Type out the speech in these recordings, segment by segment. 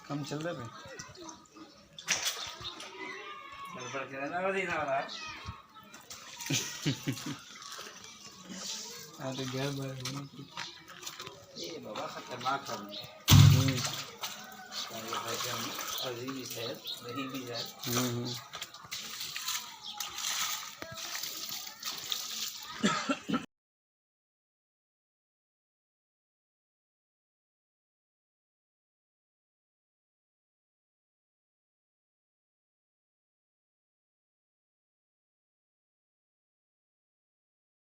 कम चल रहा है तो गैर ये बाबा खतरनाक है अजीब है नहीं भी है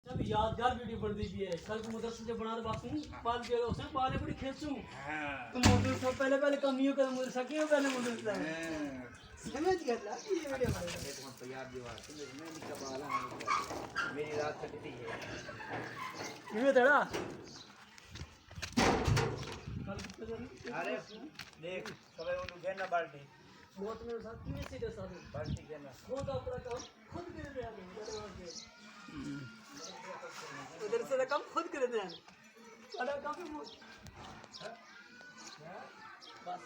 जब यादगार वीडियो बन रही है कल को मदरसे से बना बात बाल जो उसने बाले बड़ी खेचूं तो मदरसे से पहले कमियों कर मदरसा क्यों पहले मदरसा समझ गया ना ये वीडियो बना तो याद दीवार मैं निका बाला मेरी रात कटती है ये तेरा अरे देख सबे उन घेना बाल्टी बहुत मेरे साथ कितने सीधे साथ बाल्टी घेना खुद अपना काम खुद कर रहे हैं उधर से काम खुद कर रहे हैं अरे काफी बस